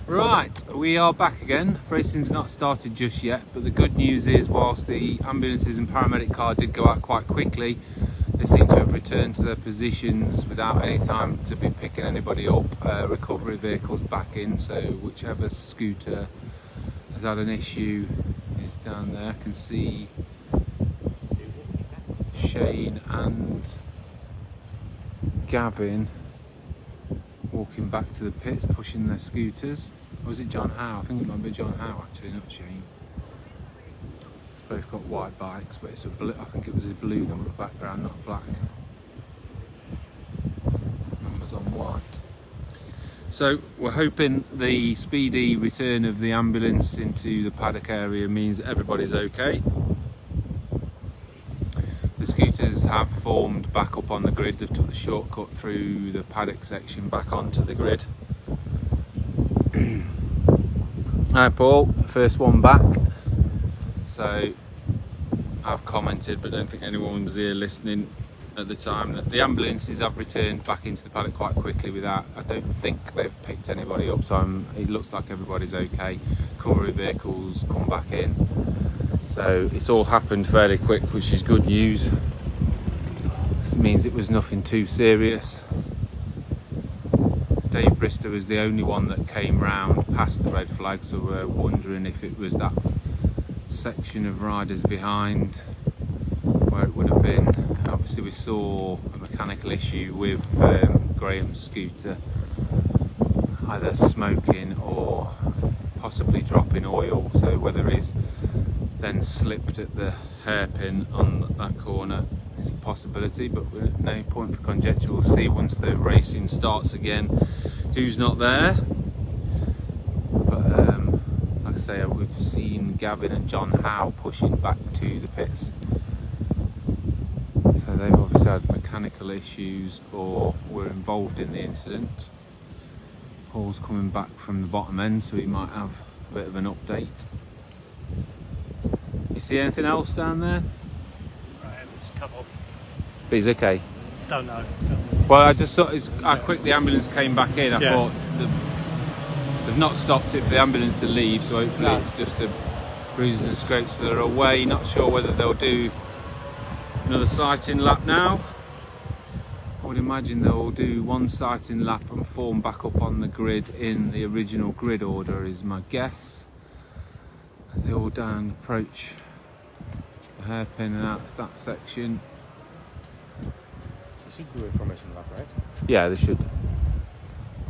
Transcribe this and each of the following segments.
Right, we are back again. Racing's not started just yet, but the good news is, whilst the ambulances and paramedic car did go out quite quickly, they seem to have returned to their positions without any time to be picking anybody up. Recovery vehicles back in, so whichever scooter has had an issue is down there. I can see Shane and Gavin walking back to the pits, pushing their scooters. Or was it John Howe? I think it might be John Howe actually, not Shane. Both got white bikes, but it's a blue, I think it was a blue number background, not black. Numbers on white. So we're hoping the speedy return of the ambulance into the paddock area means that everybody's okay. The scooters have formed back up on the grid. They've took the shortcut through the paddock section back onto the grid. Hi Paul, first one back. So I've commented, but don't think anyone was here listening at the time, that the ambulances have returned back into the paddock quite quickly without, I don't think they've picked anybody up, so it looks like everybody's okay. Recovery vehicles come back in. So it's all happened fairly quick, which is good news. This means it was nothing too serious. Dave Brister was the only one that came round past the red flag, so we're wondering if it was that section of riders behind where it would have been. Obviously we saw a mechanical issue with Graham's scooter, either smoking or possibly dropping oil, so whether he's then slipped at the hairpin on that corner is a possibility, but no point for conjecture. We'll see once the racing starts again who's not there. But like I say, we've seen Gavin and John Howe pushing back to the pits, so they've obviously had mechanical issues or were involved in the incident. Paul's coming back from the bottom end, so he might have a bit of an update. You see anything else down there? It's come off. But he's okay. Don't know. Well, I just thought how quick the ambulance came back in. I thought they've not stopped it for the ambulance to leave, so hopefully it's just a bruises and scrapes that are away. Not sure whether they'll do another sighting lap now. I would imagine they'll do one sighting lap and form back up on the grid in the original grid order, is my guess, as they all down approach the hairpin and out that section. They should do a formation lap, right? Yeah, they should.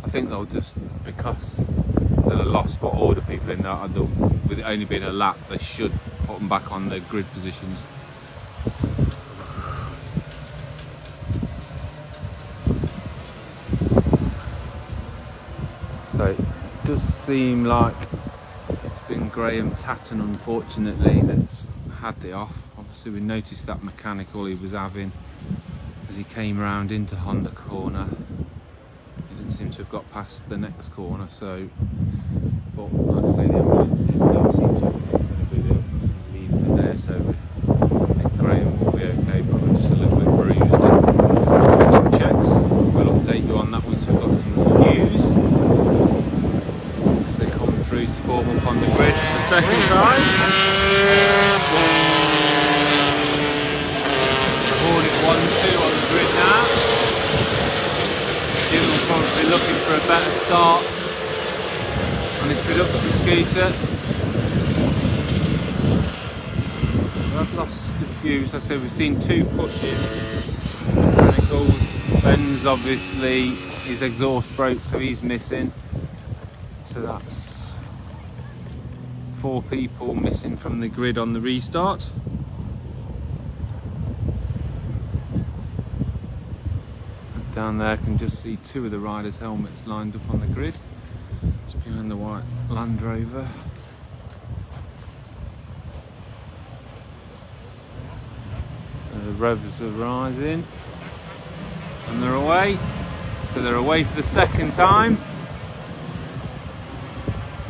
I think they'll just, because they're lost for order people in that, with it only being a lap, they should put them back on the grid positions. So it does seem like it's been Graham Tatton, unfortunately, that's had the off. Obviously we noticed that mechanical he was having as he came round into Honda corner. He didn't seem to have got past the next corner, so, but like I say, the ambulances don't seem to have picked anybody up and leaving it there, so I think Graham will be okay, but we're just a little bit bruised and make some checks. We'll update you on that once we've got some more news. As they come through to form up on the grid for the second time. Hornet 1-2 on the grid now. Jim will probably be looking for a better start on his production scooter. I've lost a few, as I said, we've seen two pushes. Mechanicals. Ben's obviously, his exhaust broke, so he's missing. So that's 4 people missing from the grid on the restart. Down there I can just see 2 of the riders' helmets lined up on the grid, just behind the white Land Rover. The revs are rising and they're away, so they're away for the second time.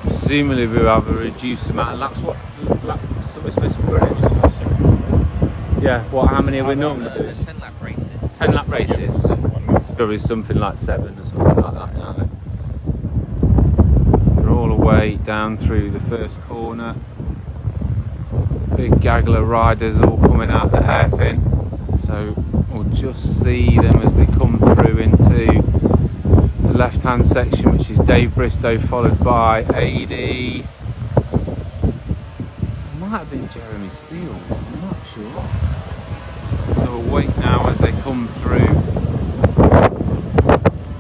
Presumably we'll have a reduced amount of laps. What laps are we supposed to be running? Yeah, how many are we normally doing? 10 lap races. 10 lap races. probably something like 7 or something like that now. They're all the way down through the first corner. Big gaggle of riders all coming out the hairpin. So we'll just see them as they come through into the left-hand section, which is Dave Bristow, followed by AD. It might have been Jeremy Steele, I'm not sure. So we'll wait now as they come through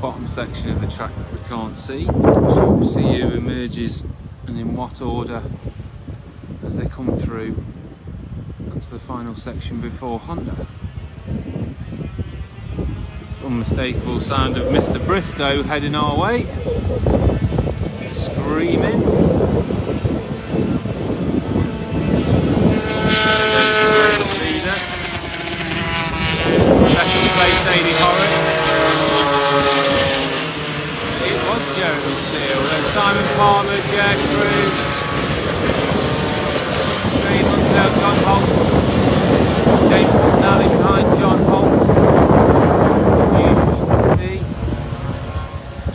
bottom section of the track that we can't see. So we'll see who emerges and in what order as they come through to the final section before Honda. It's unmistakable sound of Mr. Bristow heading our way, screaming. Second place, AD Horrocks. It was Jeremy Steele. Then Simon Palmer, Jack Cruz. 3 months out, John Holt. James McNally behind John Holt. Unusual to see.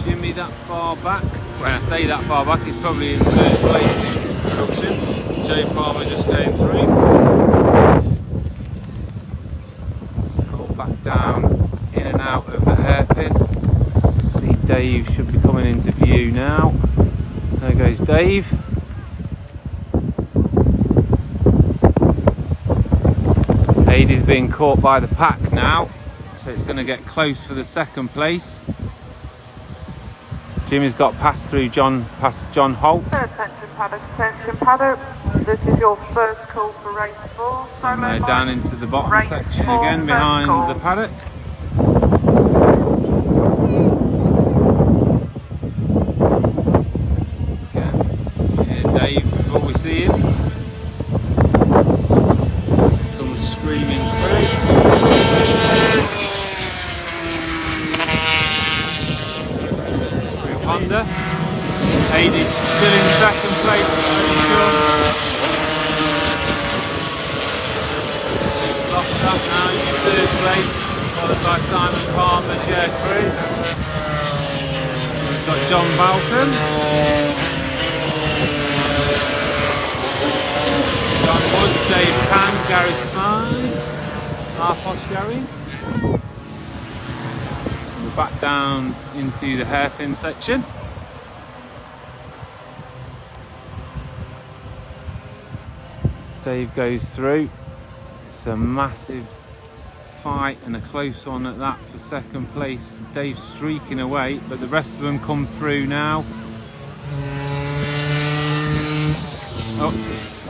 Jimmy that far back. When I say that far back, he's probably in third place in production. Jay Palmer just going through. Back down in and out of the hairpin. Let's see, Dave should be coming into view now. There goes Dave. Ady's being caught by the pack now, so it's going to get close for the second place. Jimmy's got past John Holt. Attention paddock. This is your first call for race 4. And they're down into the bottom section again behind the paddock. Again, hear Dave before we see him. Comes screaming through. Through Honda. Ady's still in second place, pretty sure. Lost that now, he's in third place, followed by Simon Palmer, Jeffrey. We've got John Balcom. John Woods, Dave Pan, Gary Smythe, Posh Gary. So we're back down into the hairpin section. Dave goes through. It's a massive fight and a close one at that for second place. Dave's streaking away, but the rest of them come through now. Oh,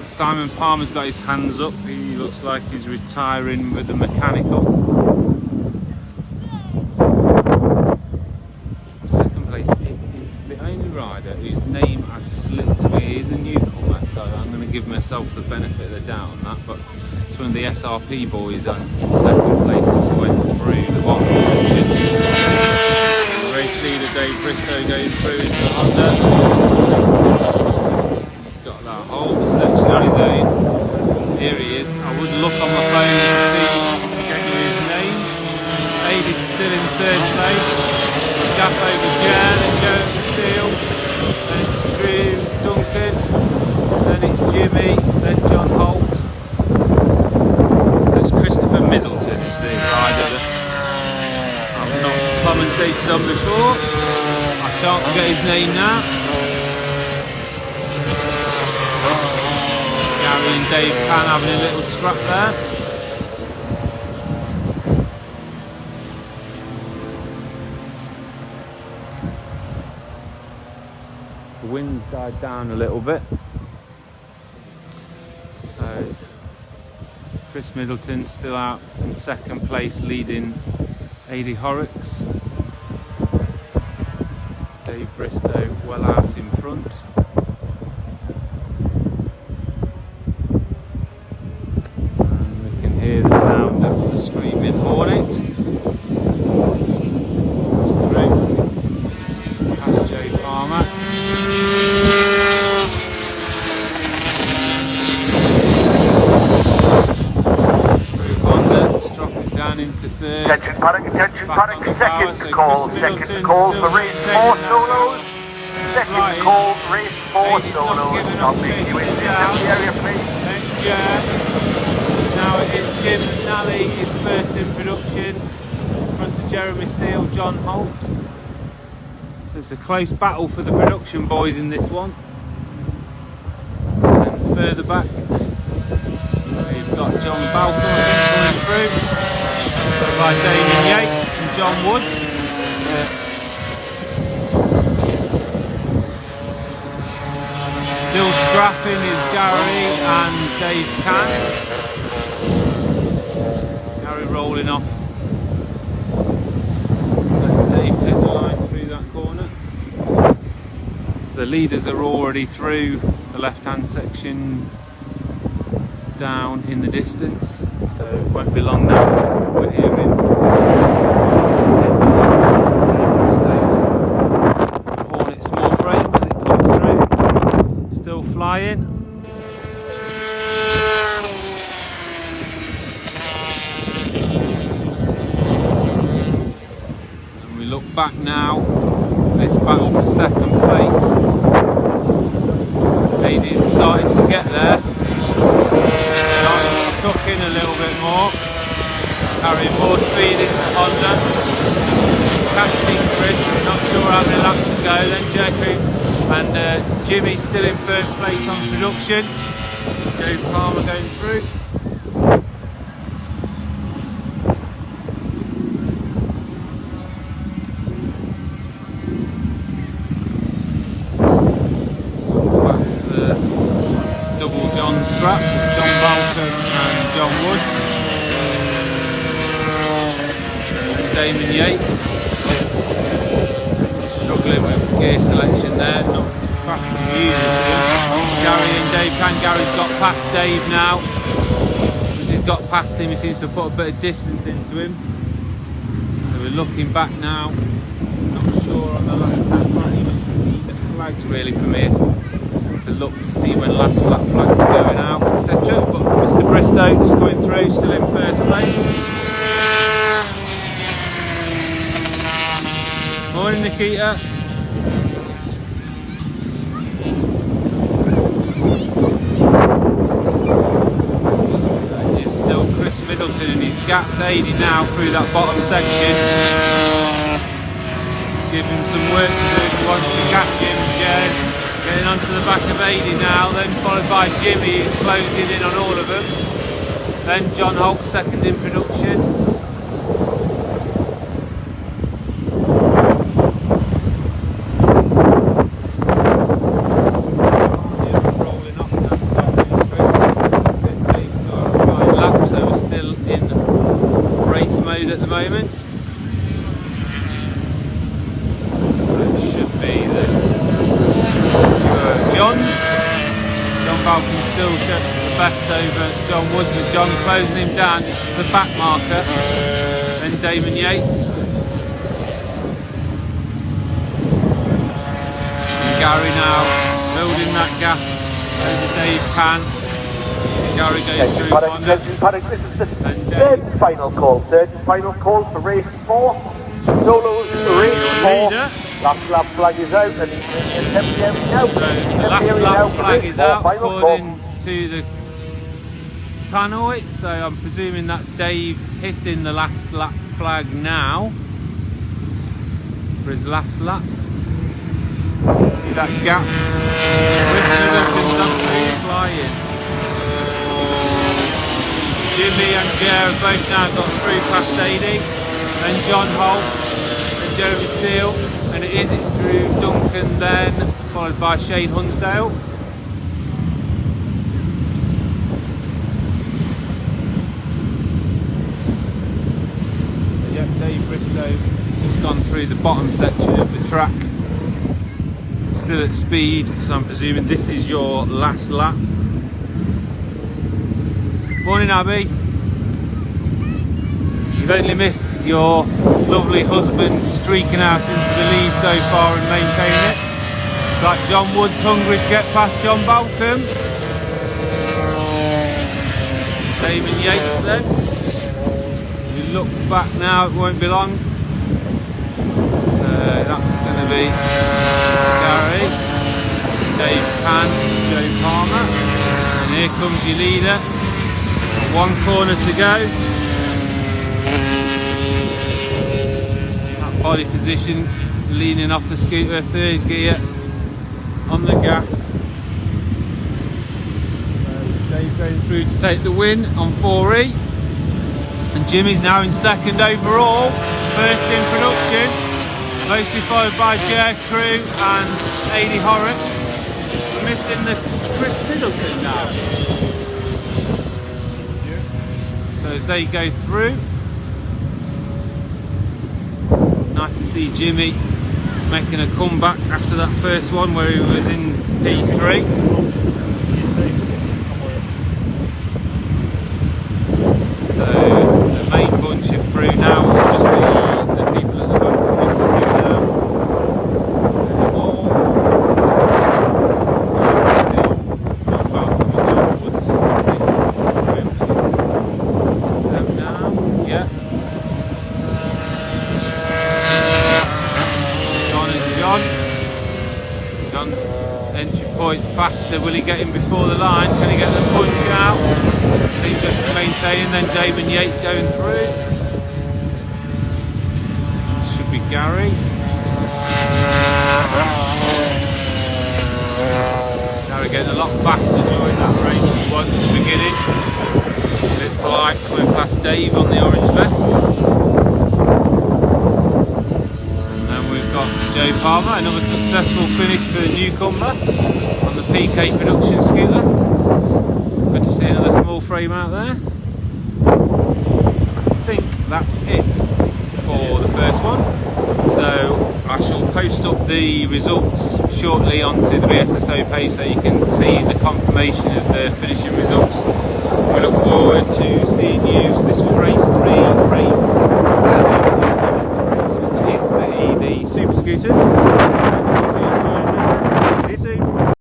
Simon Palmer's got his hands up. He looks like he's retiring with the mechanical. Second place is the only rider whose name has slipped me. He is a newcomer, so I'm going to give myself the benefit of the doubt on that. But it's one of the SRP boys in second place as we went through the bottom section. Race leader Dave Bristow goes through into Honda. He's got that whole section on his own. Here he is. I would look on my phone to see get you his name. Aid is still in third place. Gap over Jan and Jeremy Steele. Then it's Drew Duncan. Then it's Jimmy. Then John Holt. So it's Christopher Middleton is the rider that I've not commentated on before. I can't get his name now. Gary and Dave Pan having a little scrap there. The wind's died down a little bit. So Chris Middleton still out in second place, leading AD Horrocks. Dave Bristow well out in front. And we can hear the sound of the screaming hornet. Goes through past Jay Palmer. Through Honda, dropping down into third. Attention paddock, power. So Chris call Middleton for race still 4 maintaining that solos. Second flying. call, race 4 Aidy's not solos. giving I'll up, make chasing you in it the down. area, please. Next year. Now it is Jim Nally, his first in production. In front of Jeremy Steele, John Holt. So it's a close battle for the production boys in this one. And further back, we've got John Balcom coming through, followed by Damien Yates and John Woods. Still scrapping is Gary and Dave Can. Gary rolling off. Let Dave take the line through that corner. So the leaders are already through the left-hand section down in the distance, so it won't be long now. We're hearing Hornet small frame as it comes through. Still flying. And we look back now, this battle for second place. Aidy's starting to get there. Starting to tuck in a little bit more. Carrying more speed into Honda. Catching Chris, not sure how many laps to go. Then Jacob and Jimmy still in third place on production. Joe Palmer going through. John Scrap, John Balcom and John Woods, and Damon Yates, struggling with gear selection there, not as fast as usual. Gary and Dave Can. Gary's got past Dave now. As he's got past him, he seems to have put a bit of distance into him. So we're looking back now, not sure on the left hand, can't even see the flags really from here. To look to see when last flags are going out, etc. But Mr. Bristow just going through, still in first place. Morning, Nikita. It's still Chris Middleton, and he's gapped Aidy now through that bottom section. Give him some work to do if he wants to catch him. Jed getting onto the back of Aidy now, then followed by Jimmy, who's closing in on all of them. Then John Holt, second in production. Rolling off now, lap, so we're still in race mode at the moment. It should be the John Balcom still the best over John Woods, with John closing him down. This is the back marker. Then Damon Yates. And Gary now building that gap over Dave Can. Gary goes through. This is the third final call for race 4. Solos race 4. Last lap flag is out and now. So the last lap flag is out according to the tannoy, so I'm presuming that's Dave hitting the last lap flag now for his last lap. See that gap? Flying. Jimmy and Jer have both now got through past 80. Then John Holt and Jeremy Steele. And it's Drew Duncan then, followed by Shane Hunsdale. Yep, Dave Bristow just gone through the bottom section of the track. Still at speed, so I'm presuming this is your last lap. Morning, Abby. You've only missed your lovely husband streaking out into the lead so far and maintaining it. Got John Woods hungry to get past John Balcom. Damon Yates then. We look back now, it won't be long. There's your leader. One corner to go. That body position, leaning off the scooter, third gear on the gas. Dave going through to take the win on 4E. And Jimmy's now in second overall, first in production, closely followed by Jer Crew and Aidy Horrocks. We're missing the Chris Middleton now. So as they go through, nice to see Jimmy making a comeback after that first one where he was in P3. So the main bunch are through now, will just be the people at the back coming through now. Them now, yeah. John and John. John's entry point faster, will he get in before the line? Can he get the punch out? Seems like it's maintaining, then Damon Yates going through. Should be Gary. Gary getting a lot faster during that race than he was at the beginning. A bit polite coming past Dave on the orange vest. And then we've got Joe Palmer, another successful finish for the newcomer on the PK production scooter. Good to see another small frame out there. I think that's it for the first one. So I shall post up the results shortly onto the BSSO page so you can see the confirmation of the finishing results. We look forward to seeing you. This was race 3, race 7, which is the super scooters.